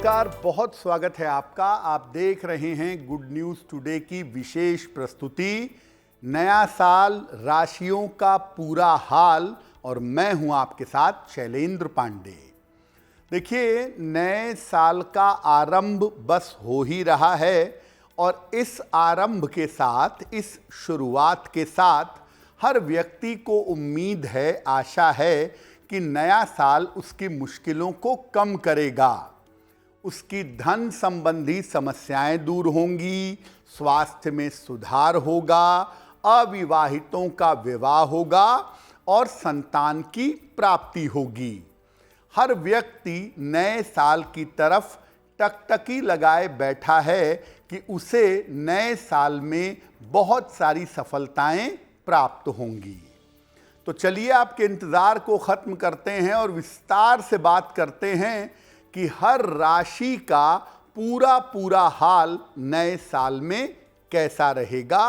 नमस्कार, बहुत स्वागत है आपका। आप देख रहे हैं गुड न्यूज़ टुडे की विशेष प्रस्तुति नया साल, राशियों का पूरा हाल, और मैं हूं आपके साथ शैलेंद्र पांडे। देखिए, नए साल का आरंभ बस हो ही रहा है और इस आरंभ के साथ, इस शुरुआत के साथ हर व्यक्ति को उम्मीद है, आशा है कि नया साल उसकी मुश्किलों को कम करेगा, उसकी धन संबंधी समस्याएं दूर होंगी, स्वास्थ्य में सुधार होगा, अविवाहितों का विवाह होगा और संतान की प्राप्ति होगी। हर व्यक्ति नए साल की तरफ टकटकी लगाए बैठा है कि उसे नए साल में बहुत सारी सफलताएं प्राप्त होंगी। तो चलिए आपके इंतजार को खत्म करते हैं और विस्तार से बात करते हैं कि हर राशि का पूरा हाल नए साल में कैसा रहेगा।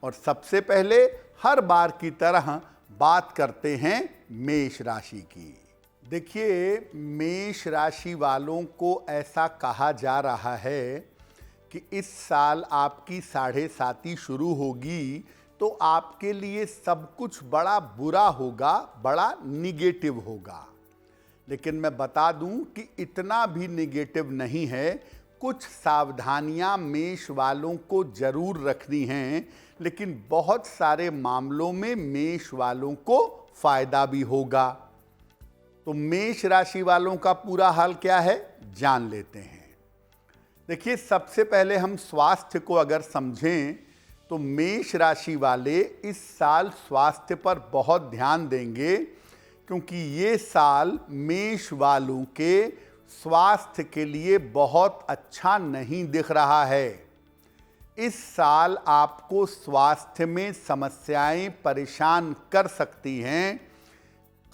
और सबसे पहले हर बार की तरह बात करते हैं मेष राशि की। देखिए, मेष राशि वालों को ऐसा कहा जा रहा है कि इस साल आपकी 7.5 शुरू होगी तो आपके लिए सब कुछ बड़ा बुरा होगा, बड़ा निगेटिव होगा। लेकिन मैं बता दूं कि इतना भी निगेटिव नहीं है। कुछ सावधानियां मेष वालों को जरूर रखनी हैं, लेकिन बहुत सारे मामलों में मेष वालों को फायदा भी होगा। तो मेष राशि वालों का पूरा हाल क्या है, जान लेते हैं। देखिए, सबसे पहले हम स्वास्थ्य को अगर समझें तो मेष राशि वाले इस साल स्वास्थ्य पर बहुत ध्यान देंगे, क्योंकि ये साल मेष वालों के स्वास्थ्य के लिए बहुत अच्छा नहीं दिख रहा है। इस साल आपको स्वास्थ्य में समस्याएं परेशान कर सकती हैं,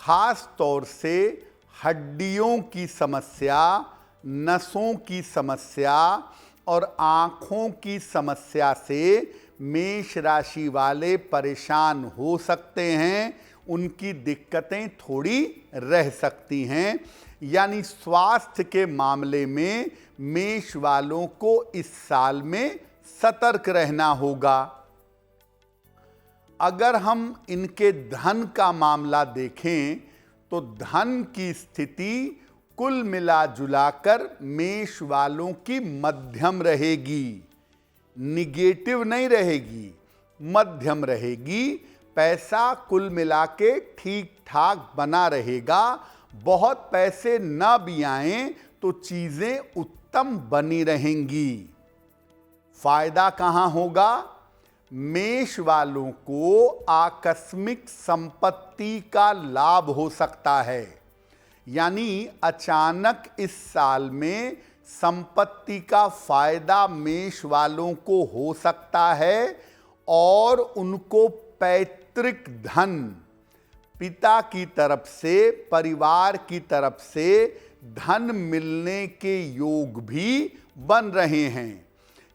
खास तौर से हड्डियों की समस्या, नसों की समस्या और आँखों की समस्या से मेष राशि वाले परेशान हो सकते हैं। उनकी दिक्कतें थोड़ी रह सकती हैं। यानी स्वास्थ्य के मामले में मेष वालों को इस साल में सतर्क रहना होगा। अगर हम इनके धन का मामला देखें तो धन की स्थिति कुल मिला जुलाकर मेष वालों की मध्यम रहेगी, निगेटिव नहीं रहेगी, मध्यम रहेगी। पैसा कुल मिला के ठीक ठाक बना रहेगा। बहुत पैसे न भी आएं तो चीजें उत्तम बनी रहेंगी। फायदा कहां होगा? मेष वालों को आकस्मिक संपत्ति का लाभ हो सकता है। यानी अचानक इस साल में संपत्ति का फायदा मेष वालों को हो सकता है और उनको पैतृक धन, पिता की तरफ से, परिवार की तरफ से धन मिलने के योग भी बन रहे हैं।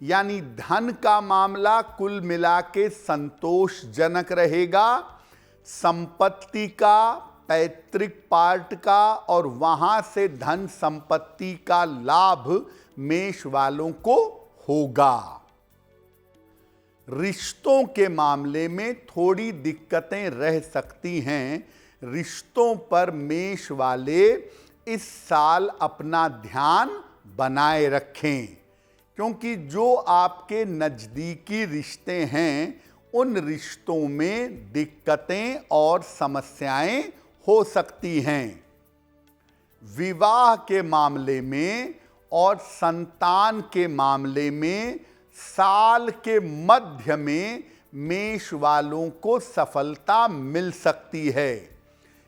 यानी धन का मामला कुल मिला के संतोषजनक रहेगा। संपत्ति का, पैतृक पार्ट का और वहां से धन संपत्ति का लाभ मेष वालों को होगा। रिश्तों के मामले में थोड़ी दिक्कतें रह सकती हैं। रिश्तों पर मेष वाले इस साल अपना ध्यान बनाए रखें, क्योंकि जो आपके नजदीकी रिश्ते हैं उन रिश्तों में दिक्कतें और समस्याएं हो सकती हैं। विवाह के मामले में और संतान के मामले में साल के मध्य में मेष वालों को सफलता मिल सकती है।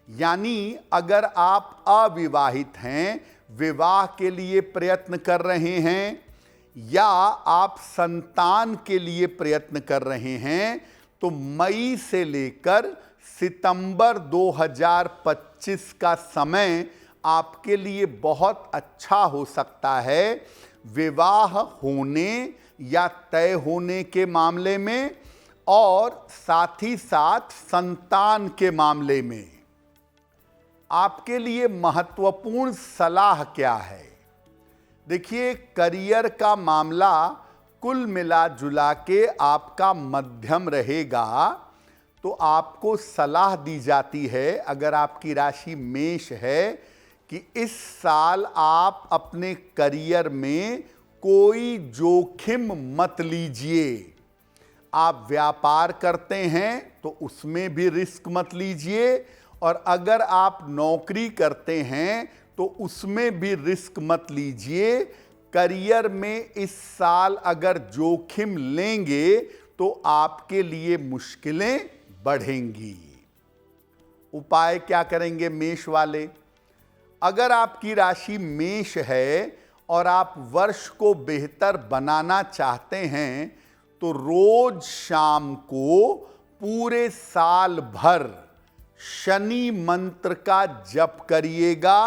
यानी अगर आप अविवाहित हैं, विवाह के लिए प्रयत्न कर रहे हैं, या आप संतान के लिए प्रयत्न कर रहे हैं, तो मई से लेकर सितंबर 2025 का समय आपके लिए बहुत अच्छा हो सकता है। विवाह होने या तय होने के मामले में और साथ ही साथ संतान के मामले में। आपके लिए महत्वपूर्ण सलाह क्या है? देखिए, करियर का मामला कुल मिला जुला के आपका मध्यम रहेगा। तो आपको सलाह दी जाती है, अगर आपकी राशि मेष है, कि इस साल आप अपने करियर में कोई जोखिम मत लीजिए। आप व्यापार करते हैं तो उसमें भी रिस्क मत लीजिए, और अगर आप नौकरी करते हैं तो उसमें भी रिस्क मत लीजिए। करियर में इस साल अगर जोखिम लेंगे तो आपके लिए मुश्किलें बढ़ेंगी। उपाय क्या करेंगे मेष वाले? अगर आपकी राशि मेष है और आप वर्ष को बेहतर बनाना चाहते हैं तो रोज शाम को पूरे साल भर शनि मंत्र का जप करिएगा।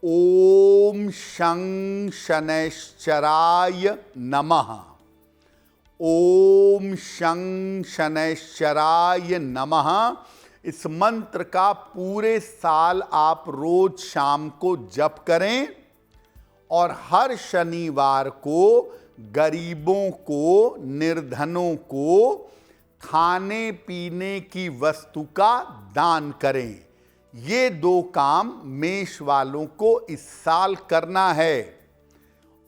ओम शं शनैश्चराय नमः। ओम शं शनैश्चराय नमः। इस मंत्र का पूरे साल आप रोज शाम को जप करें, और हर शनिवार को गरीबों को, निर्धनों को खाने पीने की वस्तु का दान करें। ये 2 काम मेष वालों को इस साल करना है।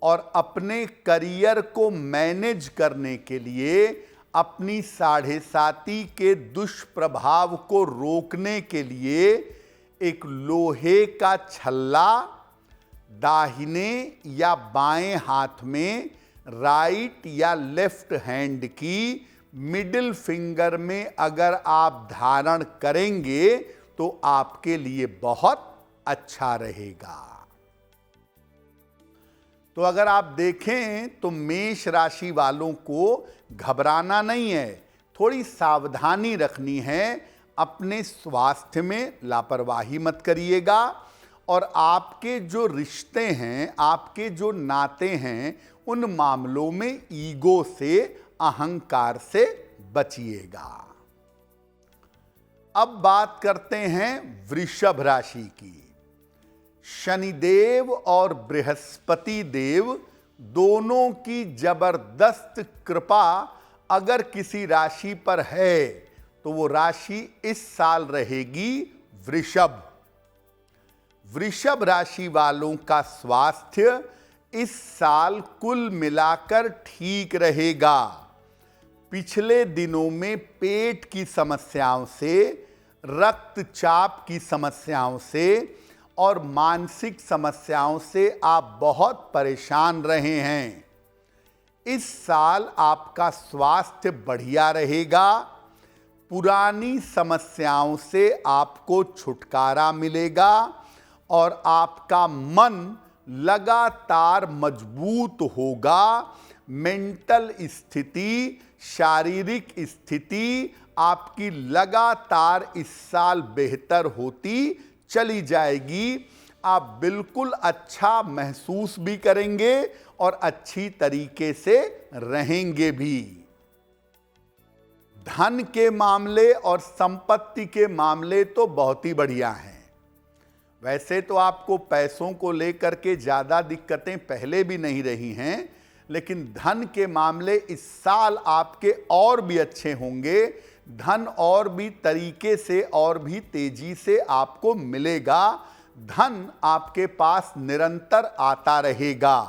और अपने करियर को मैनेज करने के लिए, अपनी 7.5 के दुष्प्रभाव को रोकने के लिए, एक लोहे का छल्ला दाहिने या बाएं हाथ में, राइट या लेफ्ट हैंड की मिडिल फिंगर में अगर आप धारण करेंगे तो आपके लिए बहुत अच्छा रहेगा। तो अगर आप देखें तो मेष राशि वालों को घबराना नहीं है, थोड़ी सावधानी रखनी है। अपने स्वास्थ्य में लापरवाही मत करिएगा, और आपके जो रिश्ते हैं, आपके जो नाते हैं, उन मामलों में ईगो से, अहंकार से बचिएगा। अब बात करते हैं वृषभ राशि की। शनिदेव और बृहस्पति देव दोनों की जबरदस्त कृपा अगर किसी राशि पर है तो वो राशि इस साल रहेगी वृषभ। वृषभ राशि वालों का स्वास्थ्य इस साल कुल मिलाकर ठीक रहेगा। पिछले दिनों में पेट की समस्याओं से, रक्तचाप की समस्याओं से और मानसिक समस्याओं से आप बहुत परेशान रहे हैं। इस साल आपका स्वास्थ्य बढ़िया रहेगा। पुरानी समस्याओं से आपको छुटकारा मिलेगा और आपका मन लगातार मजबूत होगा। मेंटल स्थिति, शारीरिक स्थिति आपकी लगातार इस साल बेहतर होती चली जाएगी। आप बिल्कुल अच्छा महसूस भी करेंगे और अच्छी तरीके से रहेंगे भी। धन के मामले और संपत्ति के मामले तो बहुत ही बढ़िया हैं। वैसे तो आपको पैसों को लेकर के ज़्यादा दिक्कतें पहले भी नहीं रही हैं, लेकिन धन के मामले इस साल आपके और भी अच्छे होंगे। धन और भी तरीके से और भी तेजी से आपको मिलेगा। धन आपके पास निरंतर आता रहेगा।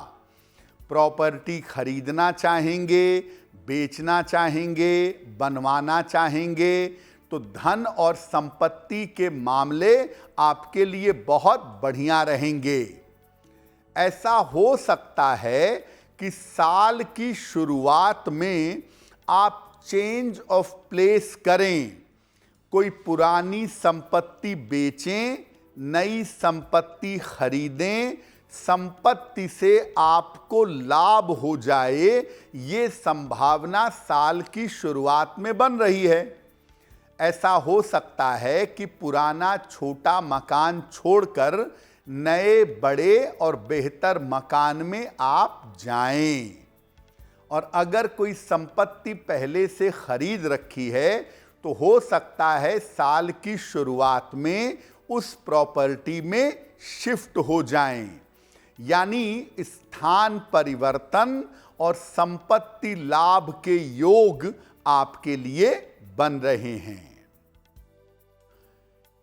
प्रॉपर्टी खरीदना चाहेंगे, बेचना चाहेंगे, बनवाना चाहेंगे तो धन और संपत्ति के मामले आपके लिए बहुत बढ़िया रहेंगे। ऐसा हो सकता है कि साल की शुरुआत में आप चेंज ऑफ प्लेस करें, कोई पुरानी संपत्ति बेचें, नई संपत्ति खरीदें, संपत्ति से आपको लाभ हो जाए, ये संभावना साल की शुरुआत में बन रही है। ऐसा हो सकता है कि पुराना छोटा मकान छोड़कर नए बड़े और बेहतर मकान में आप जाएं। और अगर कोई संपत्ति पहले से खरीद रखी है तो हो सकता है साल की शुरुआत में उस प्रॉपर्टी में शिफ्ट हो जाएं। यानी स्थान परिवर्तन और संपत्ति लाभ के योग आपके लिए बन रहे हैं।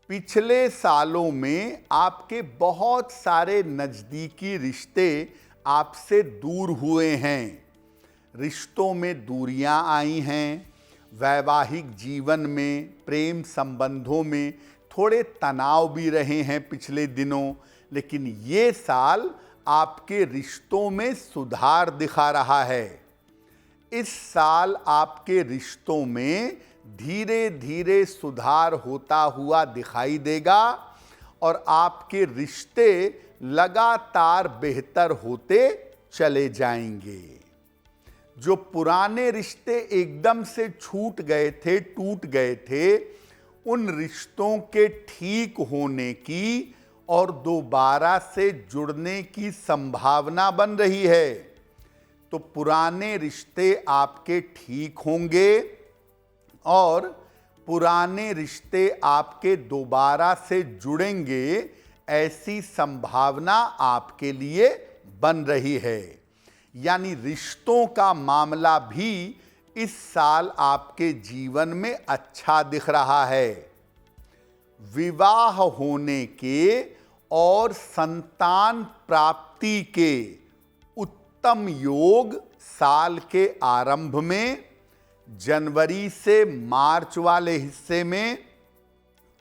पिछले सालों में आपके बहुत सारे नज़दीकी रिश्ते आपसे दूर हुए हैं, रिश्तों में दूरियां आई हैं, वैवाहिक जीवन में, प्रेम संबंधों में थोड़े तनाव भी रहे हैं पिछले दिनों, लेकिन ये साल आपके रिश्तों में सुधार दिखा रहा है। इस साल आपके रिश्तों में धीरे धीरे सुधार होता हुआ दिखाई देगा और आपके रिश्ते लगातार बेहतर होते चले जाएंगे। जो पुराने रिश्ते एकदम से छूट गए थे, टूट गए थे, उन रिश्तों के ठीक होने की और दोबारा से जुड़ने की संभावना बन रही है। तो पुराने रिश्ते आपके ठीक होंगे और पुराने रिश्ते आपके दोबारा से जुड़ेंगे, ऐसी संभावना आपके लिए बन रही है। यानी रिश्तों का मामला भी इस साल आपके जीवन में अच्छा दिख रहा है। विवाह होने के और संतान प्राप्ति के उत्तम योग साल के आरंभ में, जनवरी से मार्च वाले हिस्से में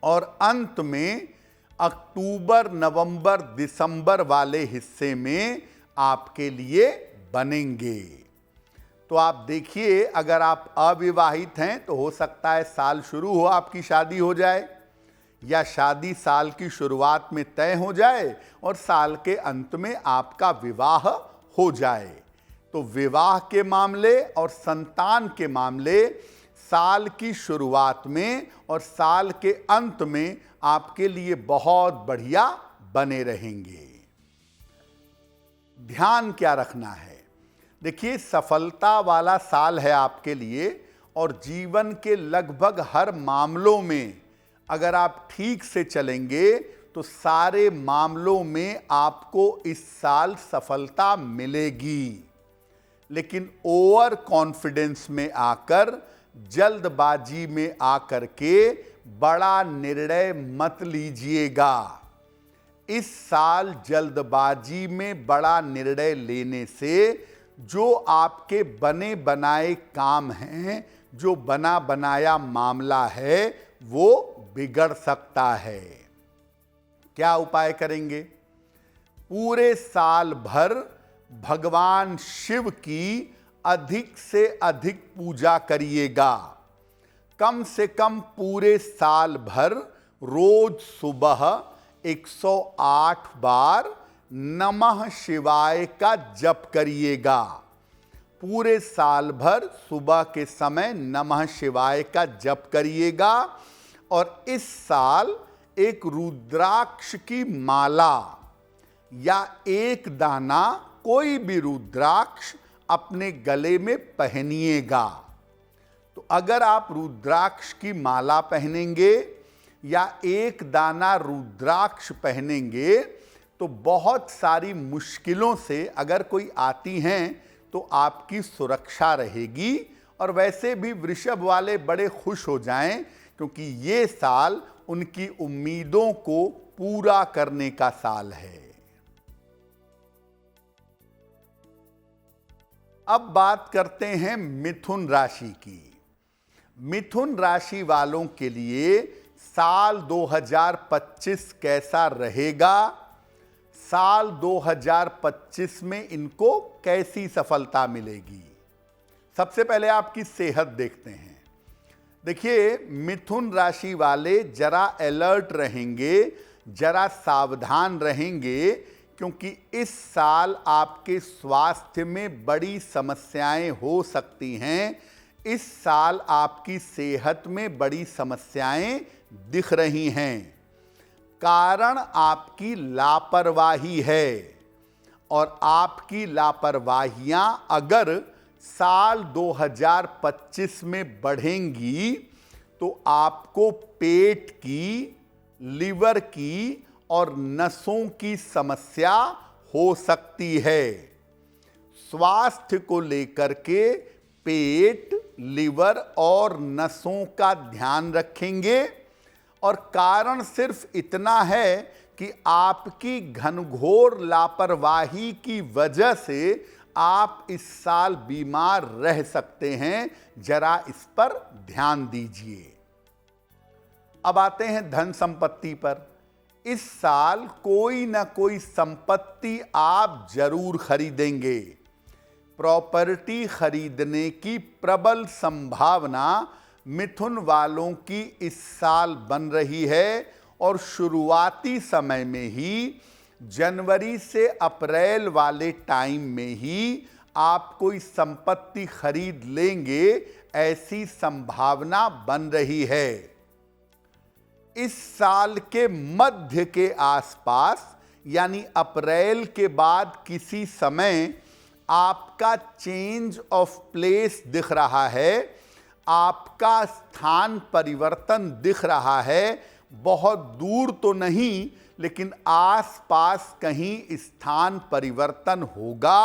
और अंत में अक्टूबर, नवंबर, दिसंबर वाले हिस्से में आपके लिए बनेंगे। तो आप देखिए, अगर आप अविवाहित हैं तो हो सकता है साल शुरू हो आपकी शादी हो जाए, या शादी साल की शुरुआत में तय हो जाए और साल के अंत में आपका विवाह हो जाए। तो विवाह के मामले और संतान के मामले साल की शुरुआत में और साल के अंत में आपके लिए बहुत बढ़िया बने रहेंगे। ध्यान क्या रखना है? देखिए, सफलता वाला साल है आपके लिए और जीवन के लगभग हर मामलों में अगर आप ठीक से चलेंगे तो सारे मामलों में आपको इस साल सफलता मिलेगी। लेकिन ओवर कॉन्फिडेंस में आकर, जल्दबाजी में आकर के बड़ा निर्णय मत लीजिएगा। इस साल जल्दबाजी में बड़ा निर्णय लेने से जो आपके बने बनाए काम हैं, जो बना बनाया मामला है, वो बिगड़ सकता है। क्या उपाय करेंगे? पूरे साल भर भगवान शिव की अधिक से अधिक पूजा करिएगा। कम से कम पूरे साल भर रोज सुबह 108 बार नमः शिवाय का जप करिएगा। पूरे साल भर सुबह के समय नमः शिवाय का जप करिएगा और इस साल एक रुद्राक्ष की माला या एक दाना कोई भी रुद्राक्ष अपने गले में पहनिएगा। तो अगर आप रुद्राक्ष की माला पहनेंगे या एक दाना रुद्राक्ष पहनेंगे तो बहुत सारी मुश्किलों से अगर कोई आती हैं तो आपकी सुरक्षा रहेगी। और वैसे भी वृषभ वाले बड़े खुश हो जाएं क्योंकि ये साल उनकी उम्मीदों को पूरा करने का साल है। अब बात करते हैं मिथुन राशि की। मिथुन राशि वालों के लिए साल 2025 कैसा रहेगा? साल 2025 में इनको कैसी सफलता मिलेगी? सबसे पहले आपकी सेहत देखते हैं। देखिए, मिथुन राशि वाले जरा अलर्ट रहेंगे, जरा सावधान रहेंगे, क्योंकि इस साल आपके स्वास्थ्य में बड़ी समस्याएं हो सकती हैं। इस साल आपकी सेहत में बड़ी समस्याएं दिख रही हैं। कारण आपकी लापरवाही है और आपकी लापरवाहियां अगर साल 2025 में बढ़ेंगी तो आपको पेट की, लिवर की और नसों की समस्या हो सकती है। स्वास्थ्य को लेकर के पेट, लिवर और नसों का ध्यान रखेंगे और कारण सिर्फ इतना है कि आपकी घनघोर लापरवाही की वजह से आप इस साल बीमार रह सकते हैं। जरा इस पर ध्यान दीजिए। अब आते हैं धन संपत्ति पर। इस साल कोई ना कोई संपत्ति आप जरूर खरीदेंगे। प्रॉपर्टी खरीदने की प्रबल संभावना मिथुन वालों की इस साल बन रही है और शुरुआती समय में ही, जनवरी से अप्रैल वाले टाइम में ही आप कोई संपत्ति खरीद लेंगे, ऐसी संभावना बन रही है। इस साल के मध्य के आसपास यानी अप्रैल के बाद किसी समय आपका चेंज ऑफ प्लेस दिख रहा है, आपका स्थान परिवर्तन दिख रहा है। बहुत दूर तो नहीं, लेकिन आसपास कहीं स्थान परिवर्तन होगा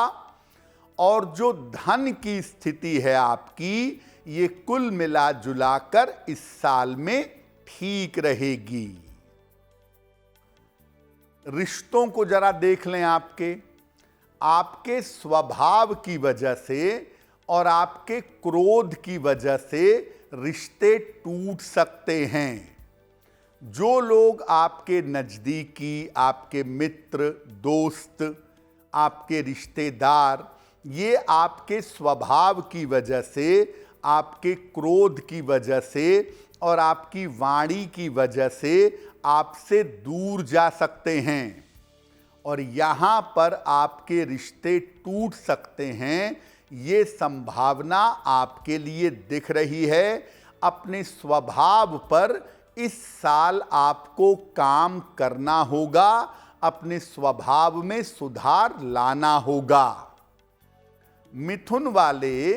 और जो धन की स्थिति है आपकी, ये कुल मिला जुलाकर इस साल में ठीक रहेगी। रिश्तों को जरा देख लें। आपके स्वभाव की वजह से और आपके क्रोध की वजह से रिश्ते टूट सकते हैं। जो लोग आपके नज़दीकी, आपके मित्र, दोस्त, आपके रिश्तेदार, ये आपके स्वभाव की वजह से, आपके क्रोध की वजह से और आपकी वाणी की वजह से आपसे दूर जा सकते हैं और यहाँ पर आपके रिश्ते टूट सकते हैं। ये संभावना आपके लिए दिख रही है। अपने स्वभाव पर इस साल आपको काम करना होगा, अपने स्वभाव में सुधार लाना होगा। मिथुन वाले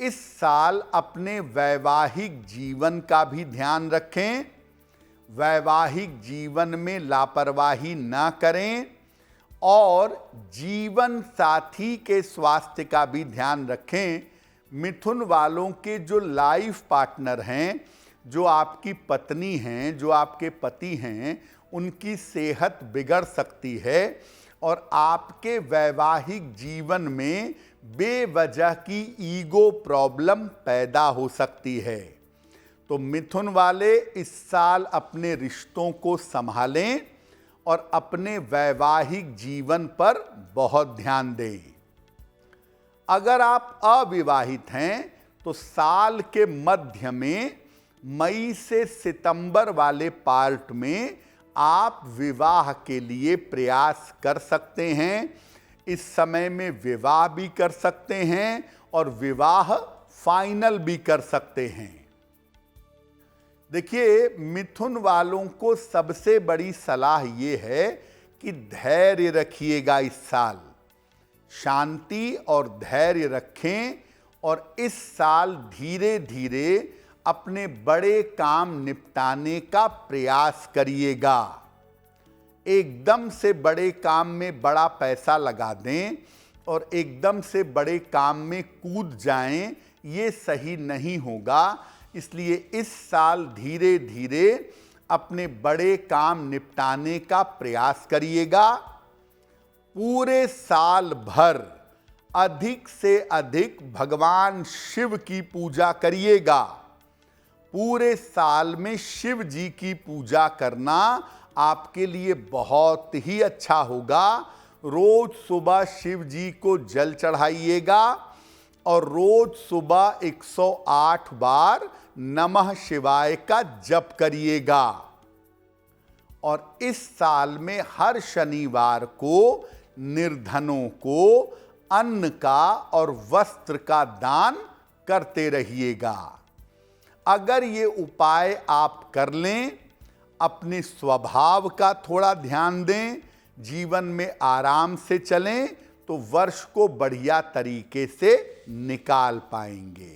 इस साल अपने वैवाहिक जीवन का भी ध्यान रखें। वैवाहिक जीवन में लापरवाही ना करें और जीवन साथी के स्वास्थ्य का भी ध्यान रखें। मिथुन वालों के जो लाइफ पार्टनर हैं, जो आपकी पत्नी हैं, जो आपके पति हैं, उनकी सेहत बिगड़ सकती है और आपके वैवाहिक जीवन में बेवजह की ईगो प्रॉब्लम पैदा हो सकती है। तो मिथुन वाले इस साल अपने रिश्तों को संभालें और अपने वैवाहिक जीवन पर बहुत ध्यान दें। अगर आप अविवाहित हैं तो साल के मध्य में, मई से सितंबर वाले पार्ट में आप विवाह के लिए प्रयास कर सकते हैं। इस समय में विवाह भी कर सकते हैं और विवाह फाइनल भी कर सकते हैं। देखिए, मिथुन वालों को सबसे बड़ी सलाह ये है कि धैर्य रखिएगा। इस साल शांति और धैर्य रखें और इस साल धीरे धीरे अपने बड़े काम निपटाने का प्रयास करिएगा। एकदम से बड़े काम में बड़ा पैसा लगा दें और एकदम से बड़े काम में कूद जाएं, ये सही नहीं होगा। इसलिए इस साल धीरे धीरे अपने बड़े काम निपटाने का प्रयास करिएगा। पूरे साल भर अधिक से अधिक भगवान शिव की पूजा करिएगा। पूरे साल में शिव जी की पूजा करना आपके लिए बहुत ही अच्छा होगा। रोज सुबह शिव जी को जल चढ़ाइएगा और रोज सुबह 108 बार नमः शिवाय का जप करिएगा। और इस साल में हर शनिवार को निर्धनों को अन्न का और वस्त्र का दान करते रहिएगा। अगर ये उपाय आप कर लें, अपने स्वभाव का थोड़ा ध्यान दें, जीवन में आराम से चलें, तो वर्ष को बढ़िया तरीके से निकाल पाएंगे।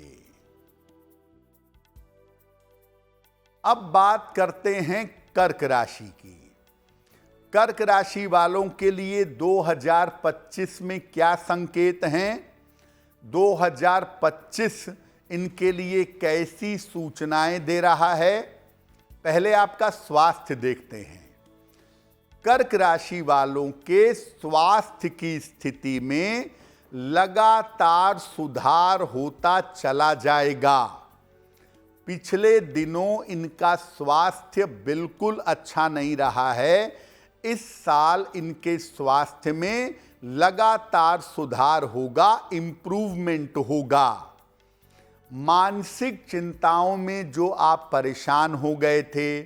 अब बात करते हैं कर्क राशि की। कर्क राशि वालों के लिए 2025 में क्या संकेत हैं? 2025 इनके लिए कैसी सूचनाएं दे रहा है? पहले आपका स्वास्थ्य देखते हैं। कर्क राशि वालों के स्वास्थ्य की स्थिति में लगातार सुधार होता चला जाएगा। पिछले दिनों इनका स्वास्थ्य बिल्कुल अच्छा नहीं रहा है। इस साल इनके स्वास्थ्य में लगातार सुधार होगा, इंप्रूवमेंट होगा। मानसिक चिंताओं में जो आप परेशान हो गए थे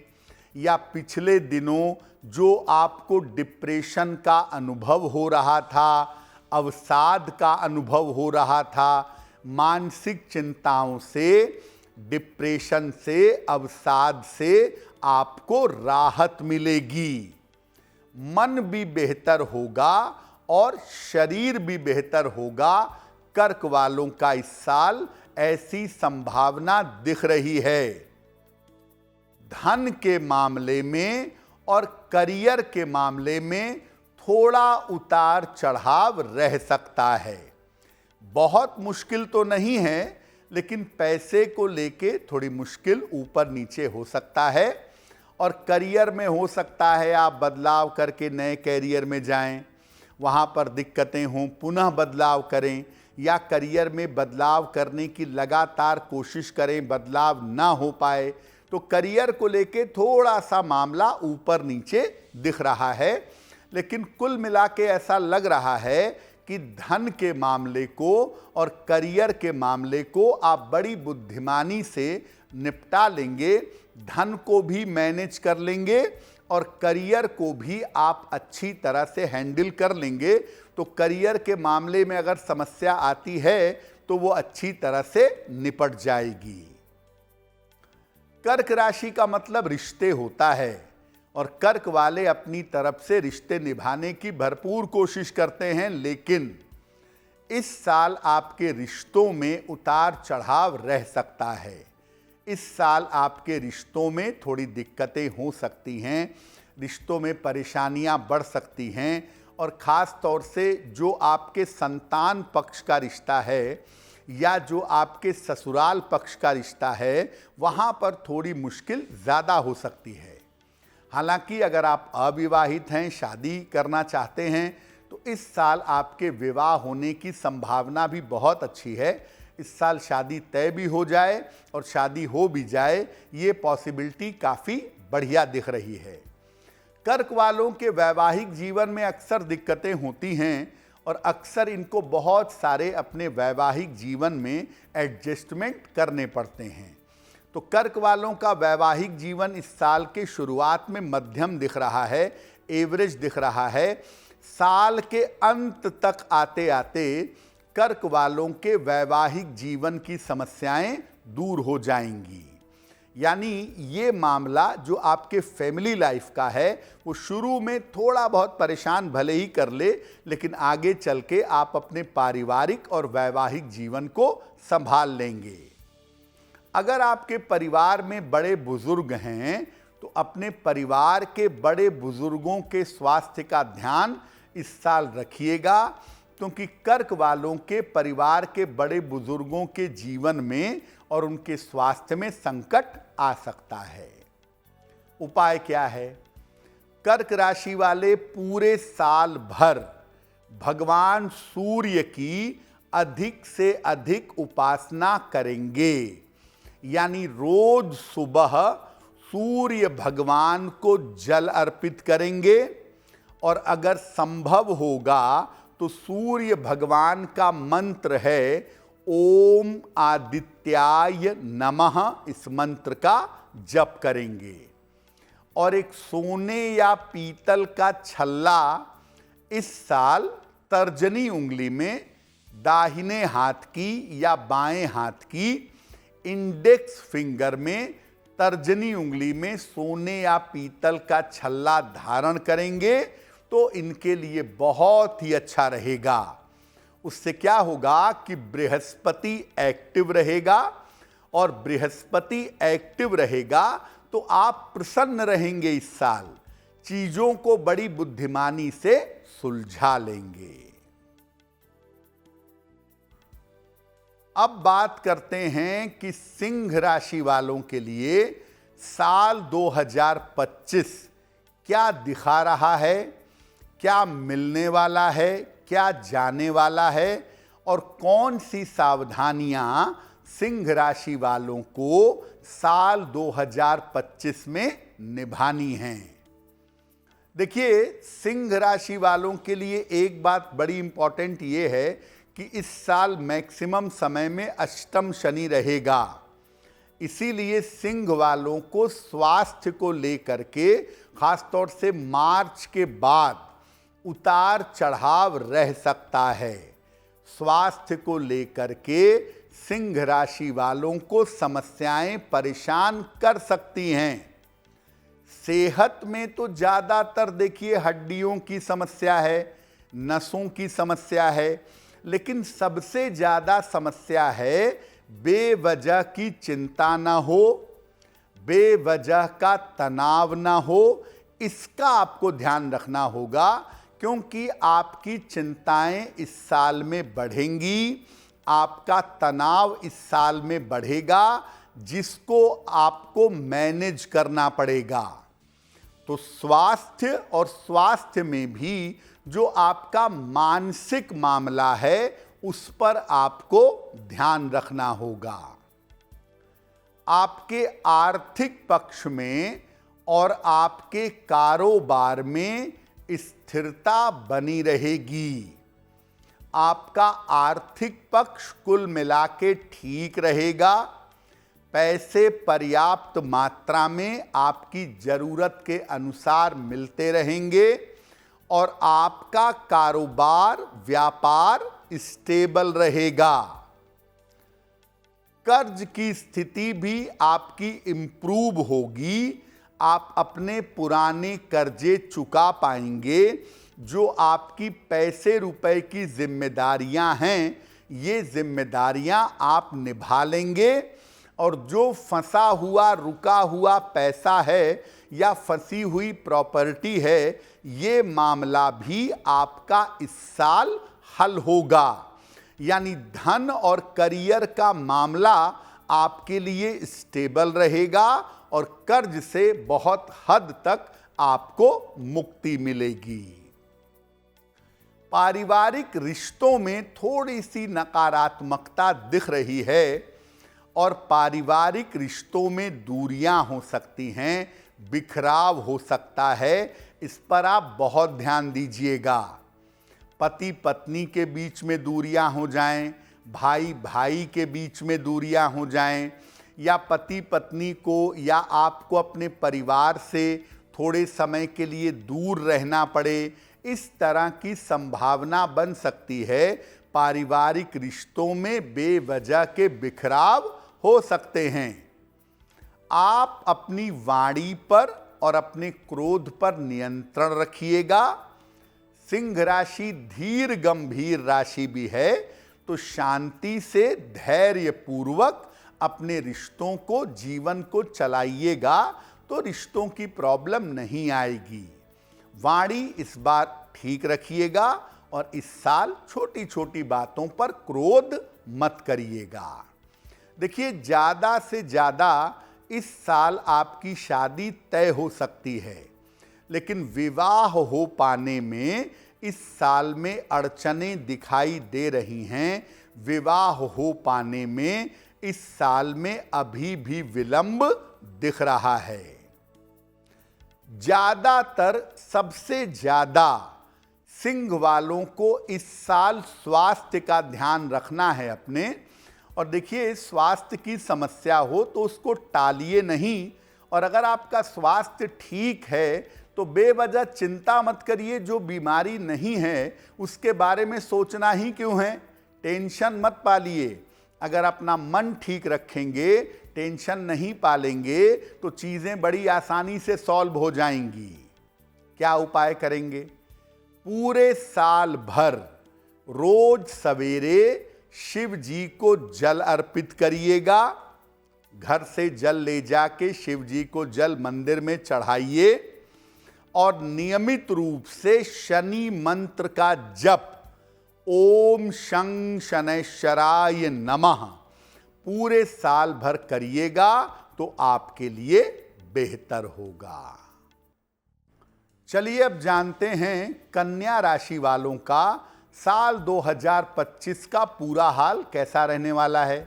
या पिछले दिनों जो आपको डिप्रेशन का अनुभव हो रहा था, अवसाद का अनुभव हो रहा था, मानसिक चिंताओं से, डिप्रेशन से, अवसाद से आपको राहत मिलेगी। मन भी बेहतर होगा और शरीर भी बेहतर होगा। कर्क वालों का इस साल ऐसी संभावना दिख रही है। धन के मामले में और करियर के मामले में थोड़ा उतार चढ़ाव रह सकता है। बहुत मुश्किल तो नहीं है, लेकिन पैसे को लेके थोड़ी मुश्किल ऊपर नीचे हो सकता है। और करियर में हो सकता है आप बदलाव करके नए कैरियर में जाएं, वहाँ पर दिक्कतें हों, पुनः बदलाव करें, या करियर में बदलाव करने की लगातार कोशिश करें, बदलाव ना हो पाए। तो करियर को लेके थोड़ा सा मामला ऊपर नीचे दिख रहा है, लेकिन कुल मिला के ऐसा लग रहा है कि धन के मामले को और करियर के मामले को आप बड़ी बुद्धिमानी से निपटा लेंगे। धन को भी मैनेज कर लेंगे और करियर को भी आप अच्छी तरह से हैंडल कर लेंगे। तो करियर के मामले में अगर समस्या आती है तो वो अच्छी तरह से निपट जाएगी। कर्क राशि का मतलब रिश्ते होता है और कर्क वाले अपनी तरफ से रिश्ते निभाने की भरपूर कोशिश करते हैं, लेकिन इस साल आपके रिश्तों में उतार चढ़ाव रह सकता है। इस साल आपके रिश्तों में थोड़ी दिक्कतें हो सकती हैं, रिश्तों में परेशानियां बढ़ सकती हैं, और ख़ास तौर से जो आपके संतान पक्ष का रिश्ता है या जो आपके ससुराल पक्ष का रिश्ता है, वहाँ पर थोड़ी मुश्किल ज़्यादा हो सकती है। हालांकि अगर आप अविवाहित हैं, शादी करना चाहते हैं, तो इस साल आपके विवाह होने की संभावना भी बहुत अच्छी है। इस साल शादी तय भी हो जाए और शादी हो भी जाए, ये पॉसिबिलिटी काफ़ी बढ़िया दिख रही है। कर्क वालों के वैवाहिक जीवन में अक्सर दिक्कतें होती हैं और अक्सर इनको बहुत सारे अपने वैवाहिक जीवन में एडजस्टमेंट करने पड़ते हैं। तो कर्क वालों का वैवाहिक जीवन इस साल के शुरुआत में मध्यम दिख रहा है, एवरेज दिख रहा है। साल के अंत तक आते आते कर्क वालों के वैवाहिक जीवन की समस्याएं दूर हो जाएंगी। यानी ये मामला जो आपके फैमिली लाइफ का है, वो शुरू में थोड़ा बहुत परेशान भले ही कर ले, लेकिन आगे चल के आप अपने पारिवारिक और वैवाहिक जीवन को संभाल लेंगे। अगर आपके परिवार में बड़े बुजुर्ग हैं तो अपने परिवार के बड़े बुजुर्गों के स्वास्थ्य का ध्यान इस साल रखिएगा, क्योंकि कर्क वालों के परिवार के बड़े बुजुर्गों के जीवन में और उनके स्वास्थ्य में संकट आ सकता है। उपाय क्या है? कर्क राशि वाले पूरे साल भर भगवान सूर्य की अधिक से अधिक उपासना करेंगे। यानी रोज सुबह सूर्य भगवान को जल अर्पित करेंगे, और अगर संभव होगा तो सूर्य भगवान का मंत्र है ओम आदित्याय नमः, इस मंत्र का जप करेंगे। और एक सोने या पीतल का छल्ला इस साल तर्जनी उंगली में दाहिने हाथ की या बाएं हाथ की इंडेक्स फिंगर में तर्जनी उंगली में सोने या पीतल का छल्ला धारण करेंगे तो इनके लिए बहुत ही अच्छा रहेगा। उससे क्या होगा कि बृहस्पति एक्टिव रहेगा, और बृहस्पति एक्टिव रहेगा तो आप प्रसन्न रहेंगे इस साल। चीजों को बड़ी बुद्धिमानी से सुलझा लेंगे। अब बात करते हैं कि सिंह राशि वालों के लिए साल 2025 क्या दिखा रहा है, क्या मिलने वाला है, क्या जाने वाला है और कौन सी सावधानियां सिंह राशि वालों को साल 2025 में निभानी हैं। देखिए, सिंह राशि वालों के लिए एक बात बड़ी इंपॉर्टेंट ये है कि इस साल मैक्सिमम समय में अष्टम शनि रहेगा, इसीलिए सिंह वालों को स्वास्थ्य को लेकर के खासतौर से मार्च के बाद उतार चढ़ाव रह सकता है। स्वास्थ्य को लेकर के सिंह राशि वालों को समस्याएं परेशान कर सकती हैं। सेहत में तो ज़्यादातर देखिए हड्डियों की समस्या है, नसों की समस्या है, लेकिन सबसे ज़्यादा समस्या है बेवजह की चिंता ना हो, बेवजह का तनाव ना हो। इसका आपको ध्यान रखना होगा, क्योंकि आपकी चिंताएं इस साल में बढ़ेंगी, आपका तनाव इस साल में बढ़ेगा, जिसको आपको मैनेज करना पड़ेगा। तो स्वास्थ्य और स्वास्थ्य में भी जो आपका मानसिक मामला है उस पर आपको ध्यान रखना होगा। आपके आर्थिक पक्ष में और आपके कारोबार में स्थिरता बनी रहेगी। आपका आर्थिक पक्ष कुल मिला के ठीक रहेगा। पैसे पर्याप्त मात्रा में आपकी जरूरत के अनुसार मिलते रहेंगे और आपका कारोबार व्यापार स्टेबल रहेगा। कर्ज की स्थिति भी आपकी इम्प्रूव होगी। आप अपने पुराने कर्जे चुका पाएंगे। जो आपकी पैसे रुपए की जिम्मेदारियां हैं, ये जिम्मेदारियां आप निभा लेंगे और जो फंसा हुआ रुका हुआ पैसा है या फंसी हुई प्रॉपर्टी है, ये मामला भी आपका इस साल हल होगा। यानी धन और करियर का मामला आपके लिए स्टेबल रहेगा और कर्ज से बहुत हद तक आपको मुक्ति मिलेगी। पारिवारिक रिश्तों में थोड़ी सी नकारात्मकता दिख रही है और पारिवारिक रिश्तों में दूरियां हो सकती हैं, बिखराव हो सकता है। इस पर आप बहुत ध्यान दीजिएगा। पति पत्नी के बीच में दूरियां हो जाएं, भाई भाई के बीच में दूरियां हो जाएं, या पति पत्नी को या आपको अपने परिवार से थोड़े समय के लिए दूर रहना पड़े, इस तरह की संभावना बन सकती है। पारिवारिक रिश्तों में बेवजह के बिखराव हो सकते हैं। आप अपनी वाणी पर और अपने क्रोध पर नियंत्रण रखिएगा। सिंह राशि धीर गंभीर राशि भी है, तो शांति से धैर्य पूर्वक अपने रिश्तों को, जीवन को चलाइएगा तो रिश्तों की प्रॉब्लम नहीं आएगी। वाणी इस बार ठीक रखिएगा और इस साल छोटी छोटी बातों पर क्रोध मत करिएगा। देखिए, ज़्यादा से ज़्यादा इस साल आपकी शादी तय हो सकती है, लेकिन विवाह हो पाने में इस साल में अड़चनें दिखाई दे रही हैं। विवाह हो पाने में इस साल में अभी भी विलंब दिख रहा है। ज़्यादातर सबसे ज़्यादा सिंह वालों को इस साल स्वास्थ्य का ध्यान रखना है अपने। और देखिए, स्वास्थ्य की समस्या हो तो उसको टालिए नहीं, और अगर आपका स्वास्थ्य ठीक है तो बेवजह चिंता मत करिए। जो बीमारी नहीं है उसके बारे में सोचना ही क्यों है। टेंशन मत पालिए। अगर अपना मन ठीक रखेंगे, टेंशन नहीं पालेंगे, तो चीज़ें बड़ी आसानी से सॉल्व हो जाएंगी। क्या उपाय करेंगे? पूरे साल भर रोज सवेरे शिव जी को जल अर्पित करिएगा। घर से जल ले जाके शिव जी को जल मंदिर में चढ़ाइए और नियमित रूप से शनि मंत्र का जप ओम शं शनैश्चराय नमः पूरे साल भर करिएगा तो आपके लिए बेहतर होगा। चलिए अब जानते हैं कन्या राशि वालों का साल 2025 का पूरा हाल कैसा रहने वाला है।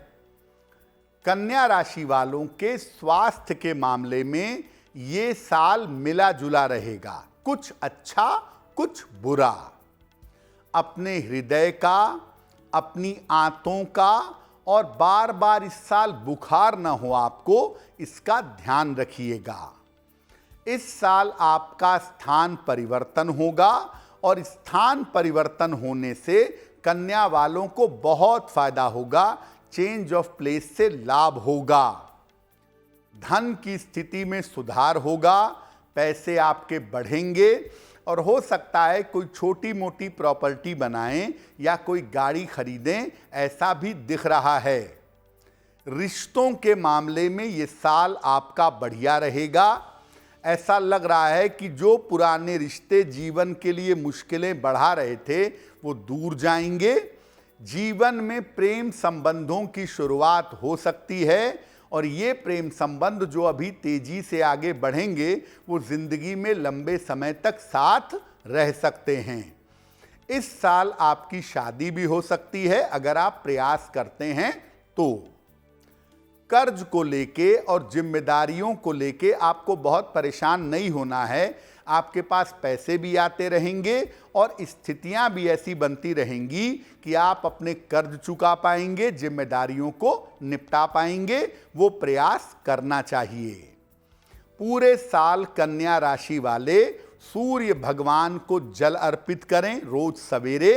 कन्या राशि वालों के स्वास्थ्य के मामले में ये साल मिला जुला रहेगा, कुछ अच्छा कुछ बुरा। अपने हृदय का, अपनी आंतों का और बार बार इस साल बुखार न हो आपको, इसका ध्यान रखिएगा। इस साल आपका स्थान परिवर्तन होगा और स्थान परिवर्तन होने से कन्या वालों को बहुत फायदा होगा, चेंज ऑफ प्लेस से लाभ होगा। धन की स्थिति में सुधार होगा, पैसे आपके बढ़ेंगे और हो सकता है कोई छोटी मोटी प्रॉपर्टी बनाएं या कोई गाड़ी खरीदें, ऐसा भी दिख रहा है। रिश्तों के मामले में ये साल आपका बढ़िया रहेगा। ऐसा लग रहा है कि जो पुराने रिश्ते जीवन के लिए मुश्किलें बढ़ा रहे थे वो दूर जाएंगे। जीवन में प्रेम संबंधों की शुरुआत हो सकती है और ये प्रेम संबंध जो अभी तेजी से आगे बढ़ेंगे वो जिंदगी में लंबे समय तक साथ रह सकते हैं। इस साल आपकी शादी भी हो सकती है अगर आप प्रयास करते हैं तो। कर्ज को लेके और जिम्मेदारियों को लेके आपको बहुत परेशान नहीं होना है। आपके पास पैसे भी आते रहेंगे और स्थितियां भी ऐसी बनती रहेंगी कि आप अपने कर्ज चुका पाएंगे, जिम्मेदारियों को निपटा पाएंगे। वो प्रयास करना चाहिए। पूरे साल कन्या राशि वाले सूर्य भगवान को जल अर्पित करें रोज सवेरे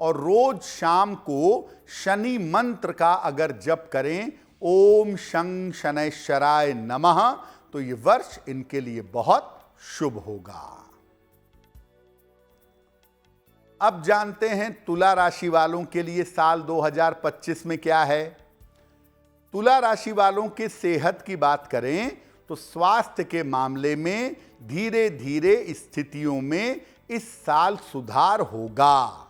और रोज शाम को शनि मंत्र का अगर जप करें ओम शं शनैश्चराय नमः तो ये वर्ष इनके लिए बहुत शुभ होगा। अब जानते हैं तुला राशि वालों के लिए साल 2025 में क्या है। तुला राशि वालों के सेहत की बात करें तो स्वास्थ्य के मामले में धीरे धीरे स्थितियों में इस साल सुधार होगा।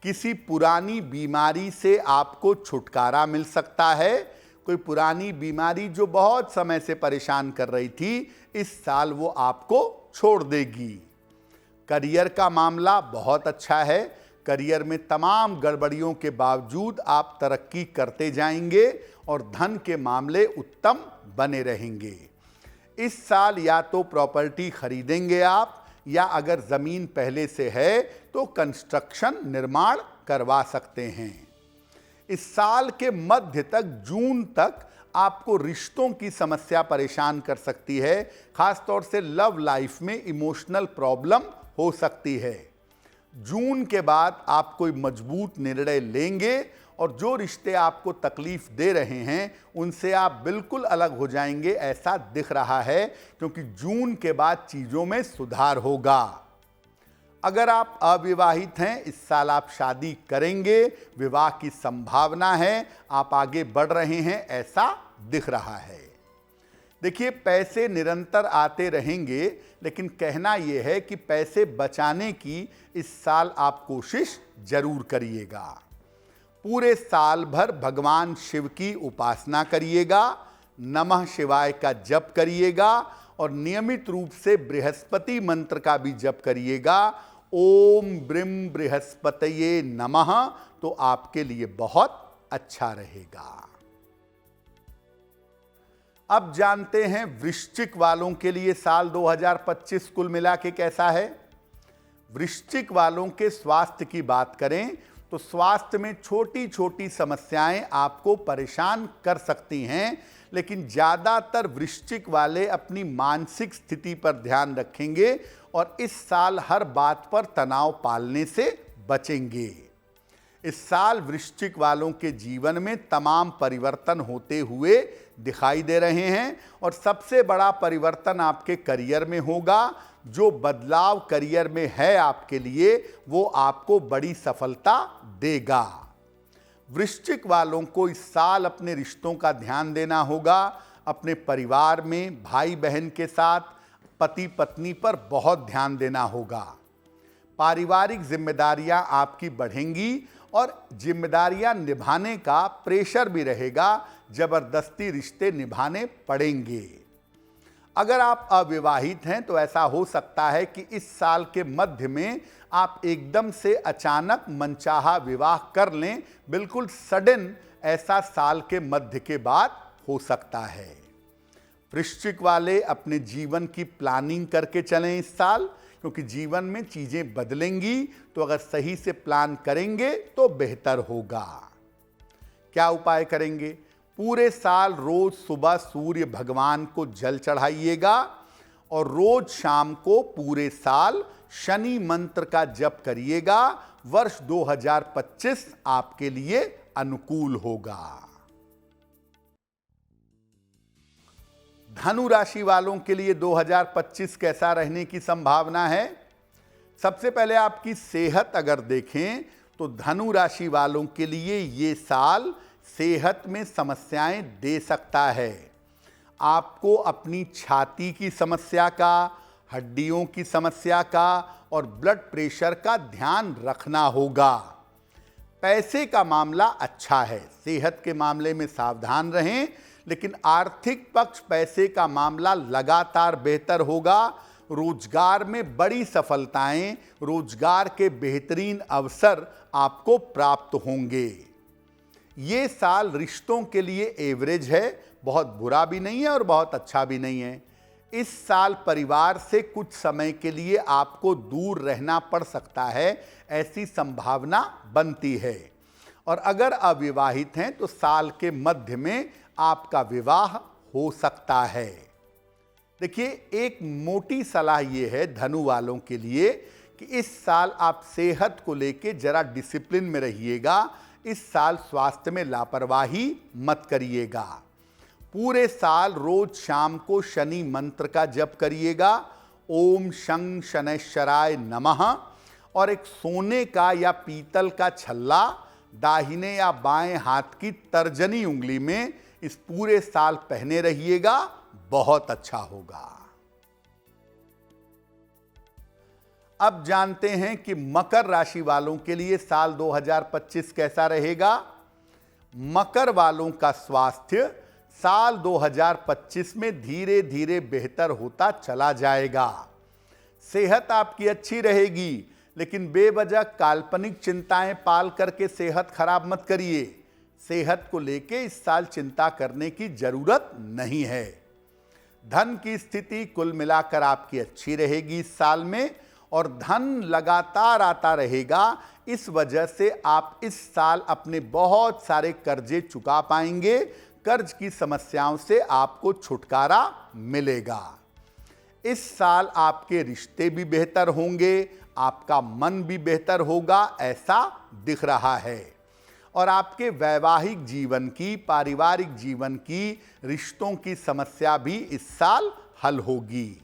किसी पुरानी बीमारी से आपको छुटकारा मिल सकता है। कोई पुरानी बीमारी जो बहुत समय से परेशान कर रही थी, इस साल वो आपको छोड़ देगी। करियर का मामला बहुत अच्छा है। करियर में तमाम गड़बड़ियों के बावजूद आप तरक्की करते जाएंगे और धन के मामले उत्तम बने रहेंगे। इस साल या तो प्रॉपर्टी खरीदेंगे आप या अगर ज़मीन पहले से है तो कंस्ट्रक्शन निर्माण करवा सकते हैं। इस साल के मध्य तक जून तक आपको रिश्तों की समस्या परेशान कर सकती है। खासतौर से लव लाइफ में इमोशनल प्रॉब्लम हो सकती है। जून के बाद आप कोई मजबूत निर्णय लेंगे और जो रिश्ते आपको तकलीफ दे रहे हैं उनसे आप बिल्कुल अलग हो जाएंगे, ऐसा दिख रहा है, क्योंकि जून के बाद चीज़ों में सुधार होगा। अगर आप अविवाहित हैं, इस साल आप शादी करेंगे, विवाह की संभावना है, आप आगे बढ़ रहे हैं, ऐसा दिख रहा है। देखिए, पैसे निरंतर आते रहेंगे, लेकिन कहना यह है कि पैसे बचाने की इस साल आप कोशिश जरूर करिएगा। पूरे साल भर भगवान शिव की उपासना करिएगा, नमः शिवाय का जप करिएगा और नियमित रूप से बृहस्पति मंत्र का भी जप करिएगा, ओम ब्रीम बृहस्पतये नमः, तो आपके लिए बहुत अच्छा रहेगा। अब जानते हैं वृश्चिक वालों के लिए साल 2025 कुल मिला के कैसा है। वृश्चिक वालों के स्वास्थ्य की बात करें तो स्वास्थ्य में छोटी छोटी समस्याएं आपको परेशान कर सकती हैं, लेकिन ज़्यादातर वृश्चिक वाले अपनी मानसिक स्थिति पर ध्यान रखेंगे और इस साल हर बात पर तनाव पालने से बचेंगे। इस साल वृश्चिक वालों के जीवन में तमाम परिवर्तन होते हुए दिखाई दे रहे हैं और सबसे बड़ा परिवर्तन आपके करियर में होगा। जो बदलाव करियर में है आपके लिए, वो आपको बड़ी सफलता देगा। वृश्चिक वालों को इस साल अपने रिश्तों का ध्यान देना होगा। अपने परिवार में भाई बहन के साथ, पति पत्नी पर बहुत ध्यान देना होगा। पारिवारिक जिम्मेदारियां आपकी बढ़ेंगी और जिम्मेदारियां निभाने का प्रेशर भी रहेगा, जबरदस्ती रिश्ते निभाने पड़ेंगे। अगर आप अविवाहित हैं तो ऐसा हो सकता है कि इस साल के मध्य में आप एकदम से अचानक मनचाहा विवाह कर लें। बिल्कुल सडन ऐसा साल के मध्य के बाद हो सकता है। वृश्चिक वाले अपने जीवन की प्लानिंग करके चलें इस साल, क्योंकि जीवन में चीजें बदलेंगी, तो अगर सही से प्लान करेंगे तो बेहतर होगा। क्या उपाय करेंगे? पूरे साल रोज सुबह सूर्य भगवान को जल चढ़ाइएगा और रोज शाम को पूरे साल शनि मंत्र का जप करिएगा। वर्ष 2025 आपके लिए अनुकूल होगा। धनु राशि वालों के लिए 2025 कैसा रहने की संभावना है? सबसे पहले आपकी सेहत अगर देखें तो धनु राशि वालों के लिए ये साल सेहत में समस्याएं दे सकता है। आपको अपनी छाती की समस्या का, हड्डियों की समस्या का और ब्लड प्रेशर का ध्यान रखना होगा। पैसे का मामला अच्छा है, सेहत के मामले में सावधान रहें, लेकिन आर्थिक पक्ष पैसे का मामला लगातार बेहतर होगा। रोजगार में बड़ी सफलताएं, रोजगार के बेहतरीन अवसर आपको प्राप्त होंगे। ये साल रिश्तों के लिए एवरेज है, बहुत बुरा भी नहीं है और बहुत अच्छा भी नहीं है। इस साल परिवार से कुछ समय के लिए आपको दूर रहना पड़ सकता है, ऐसी संभावना बनती है। और अगर अविवाहित हैं तो साल के मध्य में आपका विवाह हो सकता है। देखिए, एक मोटी सलाह ये है धनु वालों के लिए कि इस साल आप सेहत को लेके जरा डिसिप्लिन में रहिएगा। इस साल स्वास्थ्य में लापरवाही मत करिएगा। पूरे साल रोज शाम को शनि मंत्र का जप करिएगा, ओम शं शनैश्चराय नमः। और एक सोने का या पीतल का छल्ला दाहिने या बाएं हाथ की तर्जनी उंगली में इस पूरे साल पहने रहिएगा, बहुत अच्छा होगा। अब जानते हैं कि मकर राशि वालों के लिए साल 2025 कैसा रहेगा। मकर वालों का स्वास्थ्य साल 2025 में धीरे धीरे बेहतर होता चला जाएगा। सेहत आपकी अच्छी रहेगी, लेकिन बेवजह काल्पनिक चिंताएं पाल करके सेहत खराब मत करिए। सेहत को लेके इस साल चिंता करने की जरूरत नहीं है। धन की स्थिति कुल मिलाकर आपकी अच्छी रहेगी इस साल में, और धन लगातार आता रहेगा। इस वजह से आप इस साल अपने बहुत सारे कर्जे चुका पाएंगे। कर्ज की समस्याओं से आपको छुटकारा मिलेगा। इस साल आपके रिश्ते भी बेहतर होंगे, आपका मन भी बेहतर होगा, ऐसा दिख रहा है। और आपके वैवाहिक जीवन की, पारिवारिक जीवन की, रिश्तों की समस्या भी इस साल हल होगी।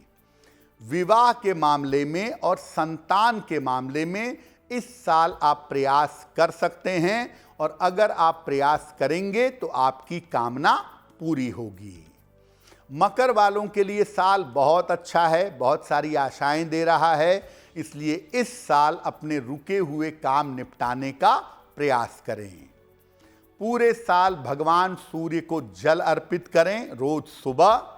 विवाह के मामले में और संतान के मामले में इस साल आप प्रयास कर सकते हैं, और अगर आप प्रयास करेंगे तो आपकी कामना पूरी होगी। मकर वालों के लिए साल बहुत अच्छा है, बहुत सारी आशाएं दे रहा है, इसलिए इस साल अपने रुके हुए काम निपटाने का प्रयास करें। पूरे साल भगवान सूर्य को जल अर्पित करें रोज सुबह,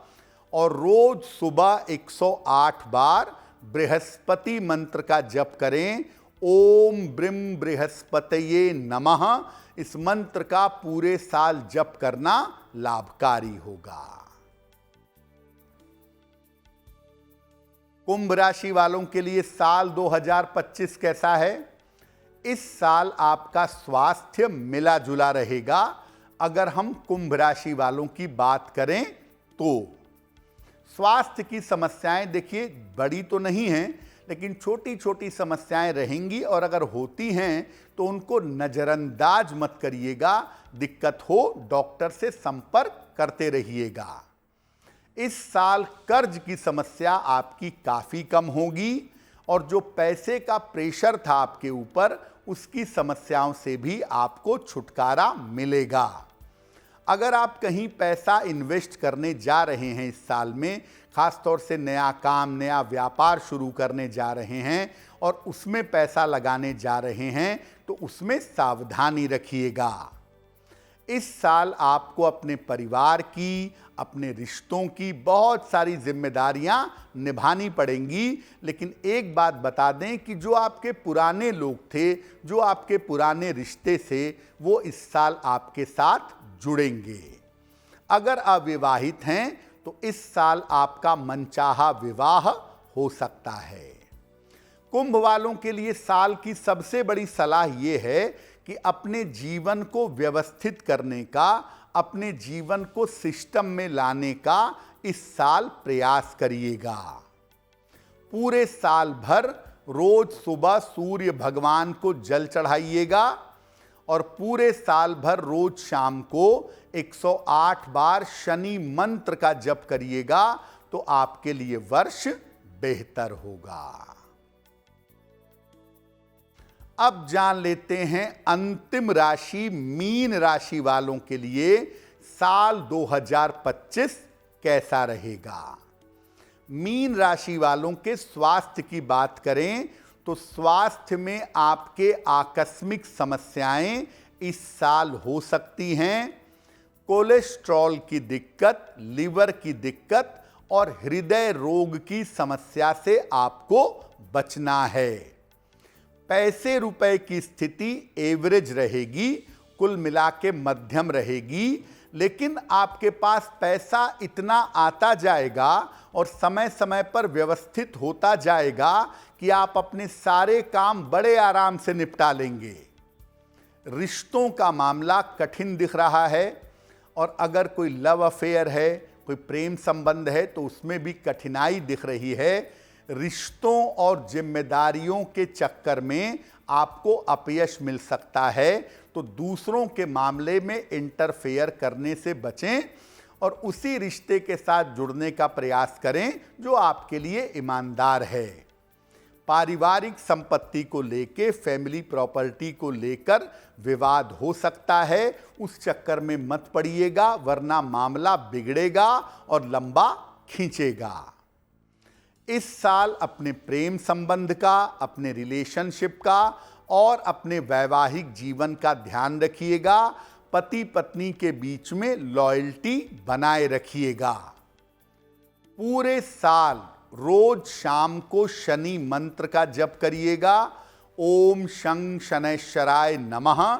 और रोज सुबह 108 बार बृहस्पति मंत्र का जप करें, ओम ब्रीम बृहस्पतये नमः। इस मंत्र का पूरे साल जप करना लाभकारी होगा। कुंभ राशि वालों के लिए साल 2025 कैसा है? इस साल आपका स्वास्थ्य मिला जुला रहेगा। अगर हम कुंभ राशि वालों की बात करें तो स्वास्थ्य की समस्याएं देखिए बड़ी तो नहीं हैं, लेकिन छोटी छोटी समस्याएं रहेंगी, और अगर होती हैं तो उनको नज़रअंदाज मत करिएगा। दिक्कत हो डॉक्टर से संपर्क करते रहिएगा। इस साल कर्ज की समस्या आपकी काफ़ी कम होगी, और जो पैसे का प्रेशर था आपके ऊपर, उसकी समस्याओं से भी आपको छुटकारा मिलेगा। अगर आप कहीं पैसा इन्वेस्ट करने जा रहे हैं इस साल में, खास तौर से नया काम, नया व्यापार शुरू करने जा रहे हैं और उसमें पैसा लगाने जा रहे हैं, तो उसमें सावधानी रखिएगा। इस साल आपको अपने परिवार की, अपने रिश्तों की बहुत सारी जिम्मेदारियां निभानी पड़ेंगी। लेकिन एक बात बता दें कि जो आपके पुराने लोग थे, जो आपके पुराने रिश्ते से, वो इस साल आपके साथ जुड़ेंगे। अगर अविवाहित हैं तो इस साल आपका मनचाहा विवाह हो सकता है। कुंभ वालों के लिए साल की सबसे बड़ी सलाह यह है कि अपने जीवन को व्यवस्थित करने का, अपने जीवन को सिस्टम में लाने का इस साल प्रयास करिएगा। पूरे साल भर रोज सुबह सूर्य भगवान को जल चढ़ाइएगा और पूरे साल भर रोज शाम को 108 बार शनि मंत्र का जप करिएगा, तो आपके लिए वर्ष बेहतर होगा। अब जान लेते हैं अंतिम राशि मीन राशि वालों के लिए साल 2025 कैसा रहेगा। मीन राशि वालों के स्वास्थ्य की बात करें तो स्वास्थ्य में आपके आकस्मिक समस्याएं इस साल हो सकती हैं। कोलेस्ट्रॉल की दिक्कत, लिवर की दिक्कत और हृदय रोग की समस्या से आपको बचना है। पैसे रुपए की स्थिति एवरेज रहेगी, कुल मिला के मध्यम रहेगी, लेकिन आपके पास पैसा इतना आता जाएगा और समय समय पर व्यवस्थित होता जाएगा कि आप अपने सारे काम बड़े आराम से निपटा लेंगे। रिश्तों का मामला कठिन दिख रहा है और अगर कोई लव अफेयर है, कोई प्रेम संबंध है, तो उसमें भी कठिनाई दिख रही है। रिश्तों और जिम्मेदारियों के चक्कर में आपको अपयश मिल सकता है, तो दूसरों के मामले में इंटरफेयर करने से बचें और उसी रिश्ते के साथ जुड़ने का प्रयास करें जो आपके लिए ईमानदार है। पारिवारिक संपत्ति को लेकर, फैमिली प्रॉपर्टी को लेकर विवाद हो सकता है, उस चक्कर में मत पड़िएगा, वरना मामला बिगड़ेगा और लंबा खींचेगा। इस साल अपने प्रेम संबंध का, अपने रिलेशनशिप का और अपने वैवाहिक जीवन का ध्यान रखिएगा। पति पत्नी के बीच में लॉयल्टी बनाए रखिएगा। पूरे साल रोज शाम को शनि मंत्र का जप करिएगा, ओम शं शनैश्चराय नमः,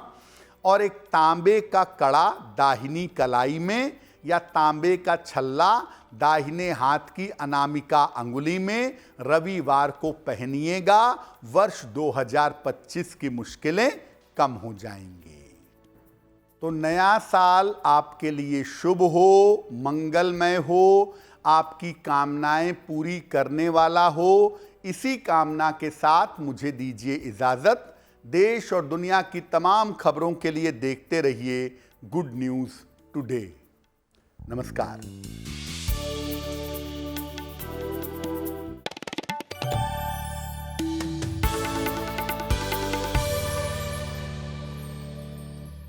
और एक तांबे का कड़ा दाहिनी कलाई में या तांबे का छल्ला दाहिने हाथ की अनामिका अंगुली में रविवार को पहनिएगा। वर्ष 2025 की मुश्किलें कम हो जाएंगी। तो नया साल आपके लिए शुभ हो, मंगलमय हो, आपकी कामनाएं पूरी करने वाला हो। इसी कामना के साथ मुझे दीजिए इजाजत। देश और दुनिया की तमाम खबरों के लिए देखते रहिए गुड न्यूज़ टुडे। नमस्कार।